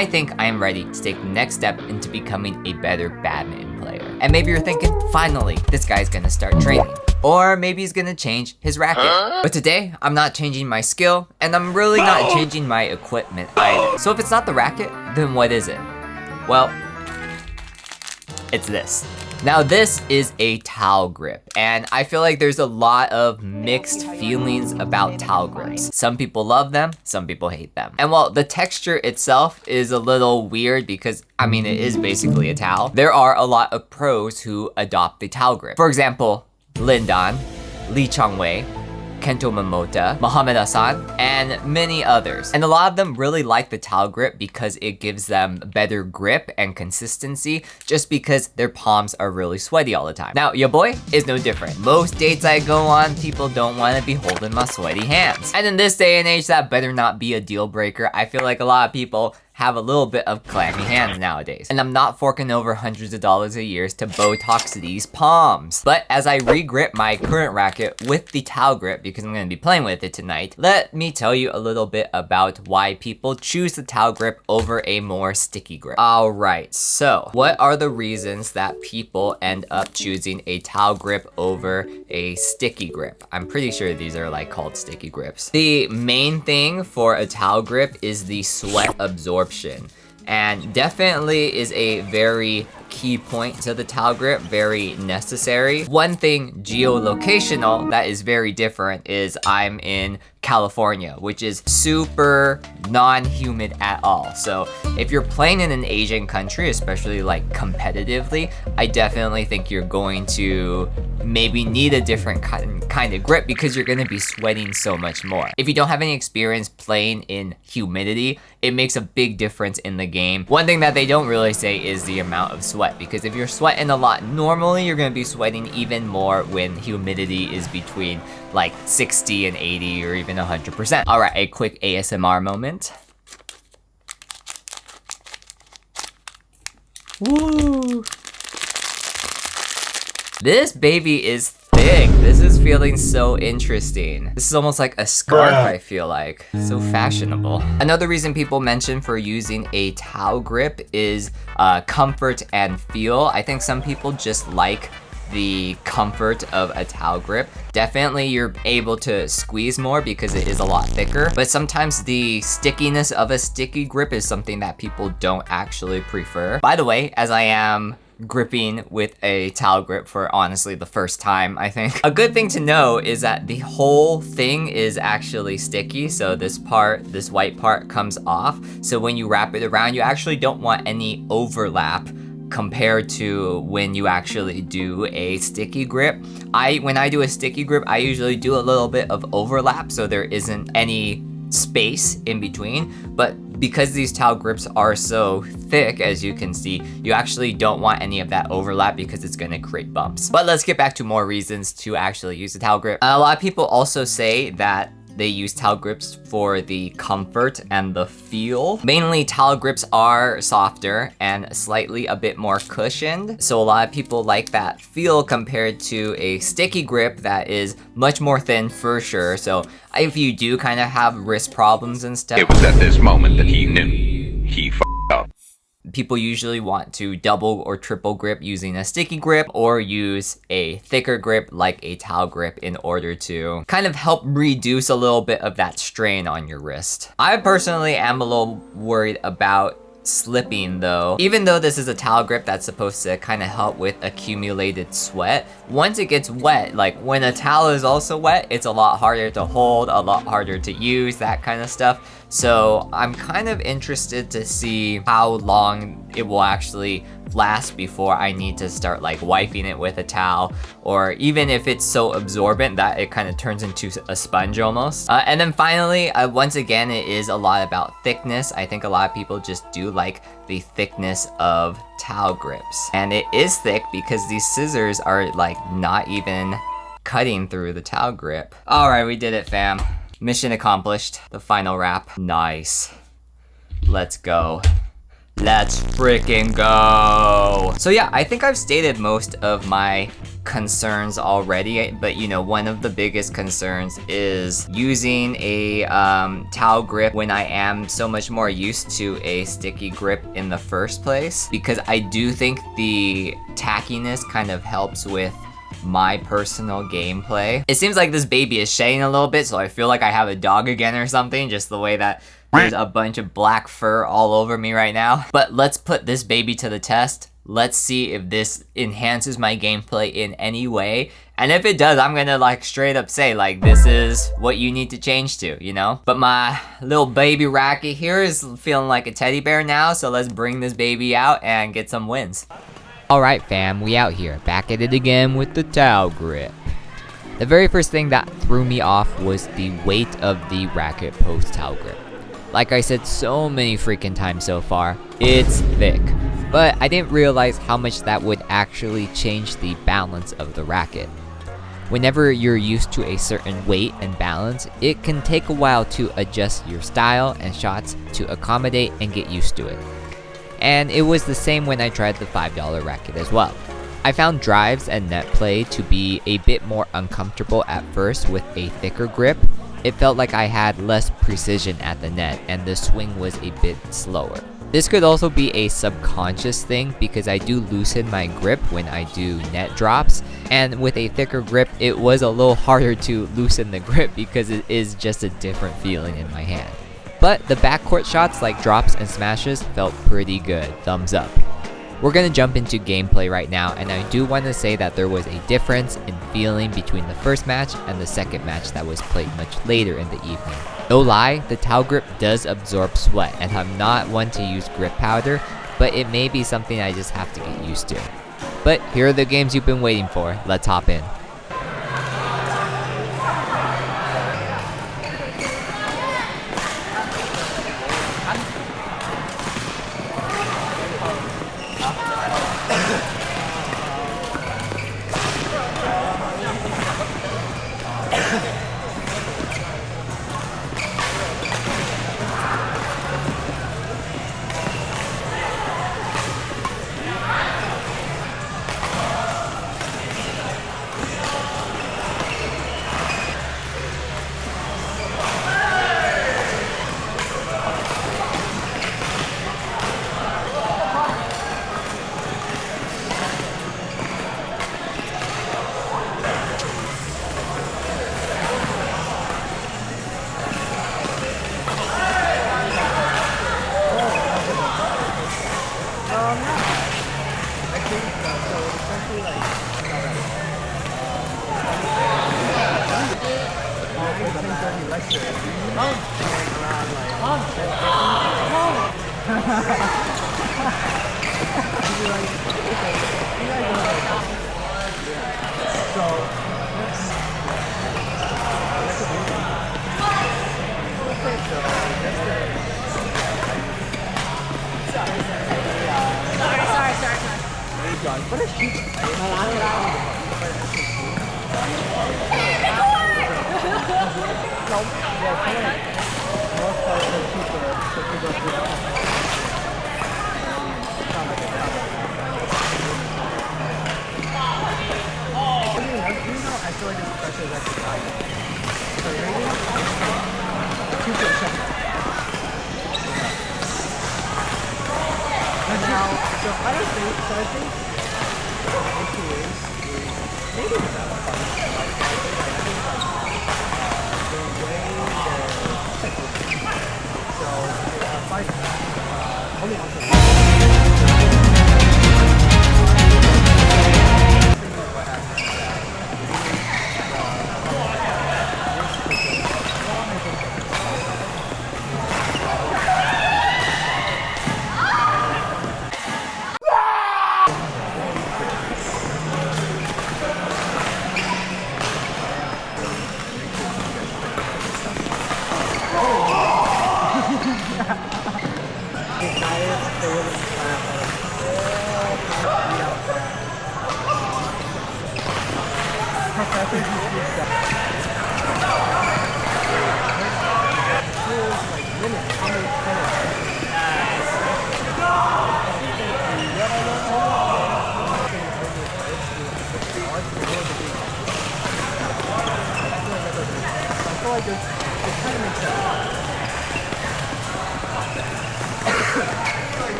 I think I am ready to take the next step into becoming a better badminton player. And maybe you're thinking, finally, this guy's gonna start training. Or maybe he's gonna change his racket. But today, I'm not changing my skill, and I'm really not changing my equipment either. So if it's not the racket, then what is it? Well, it's this. Now this is a towel grip, and I feel like there's a lot of mixed feelings about towel grips. Some people love them, some people hate them. And while the texture itself is a little weird because, I mean, it is basically a towel, there are a lot of pros who adopt the towel grip. For example, Lindan, Lee Chongwei, Kento Momota, Muhammad Hassan, and many others. And a lot of them really like the towel grip because it gives them better grip and consistency just because their palms are really sweaty all the time. Now, your boy is no different. Most dates I go on, people don't want to be holding my sweaty hands. And in this day and age, that better not be a deal breaker. I feel like a lot of people have a little bit of clammy hands nowadays. And I'm not forking over hundreds of dollars a year to Botox these palms. But as I re-grip my current racket with the towel grip, because I'm gonna be playing with it tonight, let me tell you a little bit about why people choose the towel grip over a more sticky grip. Alright, so what are the reasons that people end up choosing a towel grip over a sticky grip? I'm pretty sure these are like called sticky grips. The main thing for a towel grip is the sweat absorption. And definitely is a very key point to the towel grip, very necessary. One thing geolocational that is very different is I'm in California, which is super non-humid at all. So if you're playing in an Asian country, especially like competitively, I definitely think you're going to maybe need a different kind of grip because you're gonna be sweating so much more. If you don't have any experience playing in humidity, it makes a big difference in the game. One thing that they don't really say is the amount of sweat, because if you're sweating a lot normally, you're gonna be sweating even more when humidity is between like 60 and 80 or even 100%. All right, a quick ASMR moment. Woo! This baby is thick. This is feeling so interesting. This is almost like a scarf, I feel like. So fashionable. Another reason people mention for using a towel grip is comfort and feel. I think some people just like the comfort of a towel grip. Definitely you're able to squeeze more because it is a lot thicker, but sometimes the stickiness of a sticky grip is something that people don't actually prefer. By the way, as I am gripping with a towel grip for honestly the first time, I think, a good thing to know is that the whole thing is actually sticky. So this part, this white part comes off. So when you wrap it around, you actually don't want any overlap compared to when you actually do a sticky grip. When I do a sticky grip, I usually do a little bit of overlap so there isn't any space in between. But because these towel grips are so thick, as you can see, you actually don't want any of that overlap because it's gonna create bumps. But let's get back to more reasons to actually use the towel grip. A lot of people also say that they use towel grips for the comfort and the feel. Mainly towel grips are softer and slightly a bit more cushioned. So a lot of people like that feel compared to a sticky grip that is much more thin for sure. So if you do kind of have wrist problems and stuff. It was at this moment that he knew he f***ed up. People usually want to double or triple grip using a sticky grip or use a thicker grip like a towel grip in order to kind of help reduce a little bit of that strain on your wrist. I personally am a little worried about slipping though. Even though this is a towel grip that's supposed to kind of help with accumulated sweat, once it gets wet, like when a towel is also wet, it's a lot harder to hold, a lot harder to use, that kind of stuff. So I'm kind of interested to see how long it will actually last before I need to start like wiping it with a towel, or even if it's so absorbent that it kind of turns into a sponge almost. And then finally, once again, it is a lot about thickness. I think a lot of people just do like the thickness of towel grips. And it is thick because these scissors are like not even cutting through the towel grip. All right, we did it, fam. Mission accomplished. The final wrap. Nice. Let's go. Let's freaking go. So yeah, I think I've stated most of my concerns already, but you know, one of the biggest concerns is using a towel grip when I am so much more used to a sticky grip in the first place, because I do think the tackiness kind of helps with my personal gameplay. It seems like this baby is shedding a little bit, so I feel like I have a dog again or something, just the way that there's a bunch of black fur all over me right now. But let's put this baby to the test. Let's see if this enhances my gameplay in any way. And if it does, I'm gonna like straight up say like, this is what you need to change to, you know? But my little baby racket here is feeling like a teddy bear now, so let's bring this baby out and get some wins. Alright fam, we out here, back at it again with the towel grip. The very first thing that threw me off was the weight of the racket post towel grip. Like I said so many freaking times so far, it's thick. But I didn't realize how much that would actually change the balance of the racket. Whenever you're used to a certain weight and balance, it can take a while to adjust your style and shots to accommodate and get used to it. And it was the same when I tried the $5 racket as well. I found drives and net play to be a bit more uncomfortable at first with a thicker grip. It felt like I had less precision at the net and the swing was a bit slower. This could also be a subconscious thing because I do loosen my grip when I do net drops, and with a thicker grip it was a little harder to loosen the grip because it is just a different feeling in my hand. But the backcourt shots like drops and smashes felt pretty good, thumbs up. We're gonna jump into gameplay right now, and I do want to say that there was a difference in feeling between the first match and the second match that was played much later in the evening. No lie, the towel grip does absorb sweat, and I'm not one to use grip powder, but it may be something I just have to get used to. But here are the games you've been waiting for, let's hop in.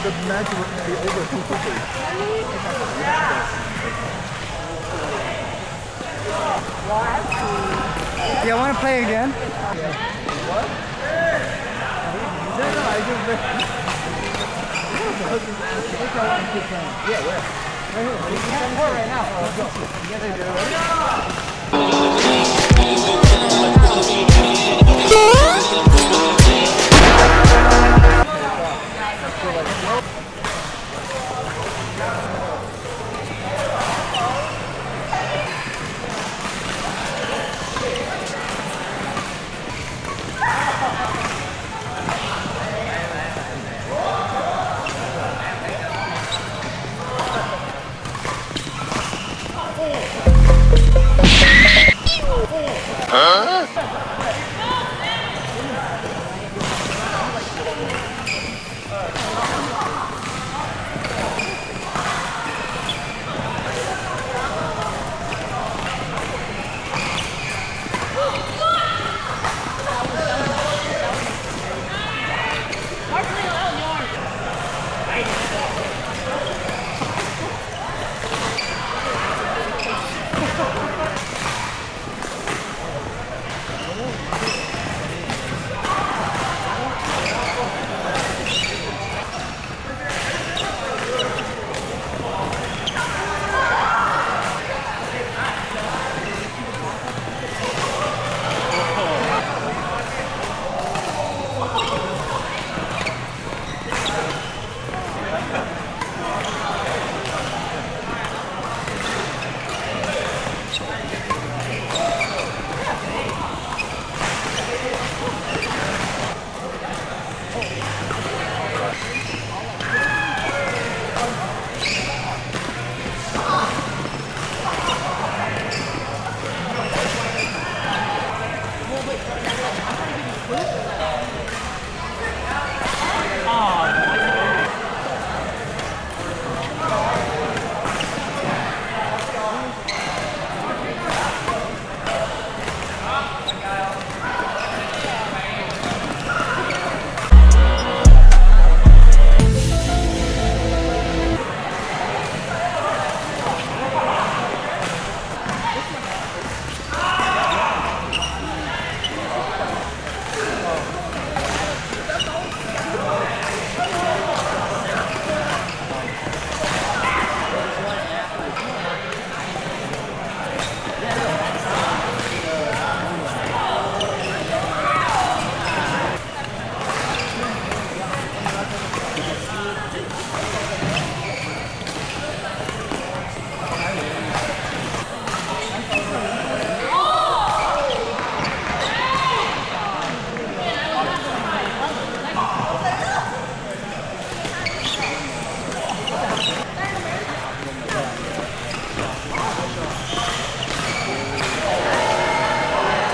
The match will be over too quickly. Yeah, I want to play again. What? No, I just... Yeah, where? Right here. We can't play right now. Let's go.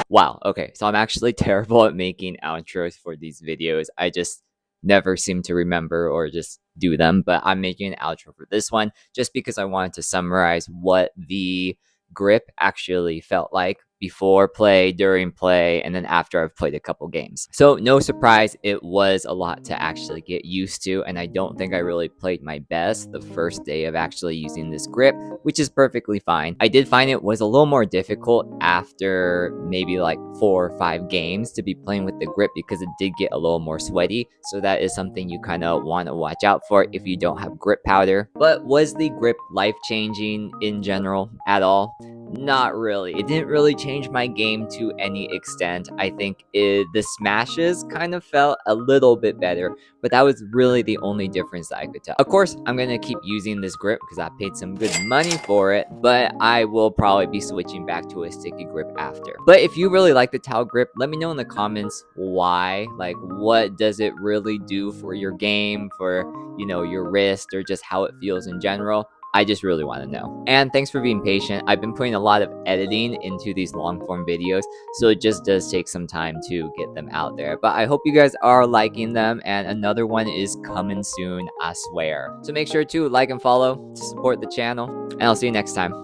Wow, okay, so I'm actually terrible at making outros for these videos. I just never seem to remember or just do them, but I'm making an outro for this one just because I wanted to summarize what the grip actually felt like before play, during play, and then after I've played a couple games. So no surprise, it was a lot to actually get used to, and I don't think I really played my best the first day of actually using this grip, which is perfectly fine. I did find it was a little more difficult after maybe like 4 or 5 games to be playing with the grip because it did get a little more sweaty, so that is something you kind of want to watch out for if you don't have grip powder. But was the grip life-changing in general at all? not really. It didn't really change my game to any extent. I think the smashes kind of felt a little bit better, but that was really the only difference that I could tell. Of course, I'm gonna keep using this grip because I paid some good money for it, but I will probably be switching back to a sticky grip after. But if you really like the towel grip, let me know in the comments why. Like, what does it really do for your game, for, you know, your wrist, or just how it feels in general? I just really want to know. And thanks for being patient. I've been putting a lot of editing into these long form videos, so it just does take some time to get them out there. But I hope you guys are liking them, and another one is coming soon, I swear. So make sure to like and follow to support the channel, and I'll see you next time.